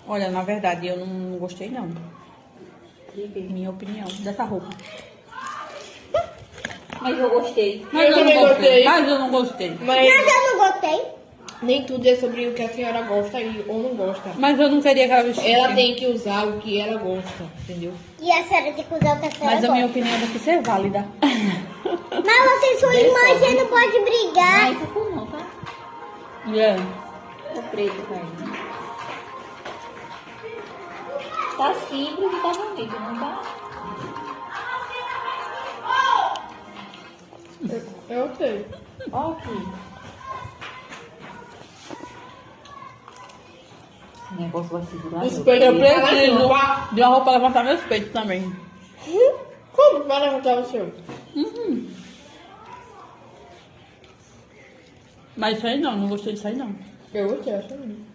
Olha, na verdade, eu não gostei, não. Minha opinião, dessa roupa. Mas eu gostei. Mas eu não gostei. Mas eu não gostei. Mas eu não gostei. nem tudo é sobre o que a senhora gosta ou não gosta. Mas eu não queria que ela vestisse. Ela tem que usar o que ela gosta, entendeu? E a senhora tem que usar o que a senhora Mas a minha gosta. opinião tem que ser válida. Mas vocês são irmãs, você não pode brigar. Não é essa cor não, tá? Yeah. O preto, cara. Tá simples e tá bonito, não tá? Eu sei. Ó aqui. Esse negócio vai segurar. Os meu. peitos Eu dela preciso não, tá? de uma roupa pra levantar meus peitos também. Como vai levantar o seu? Mas isso aí não gostei disso aí não. Eu gostei, acho lindo.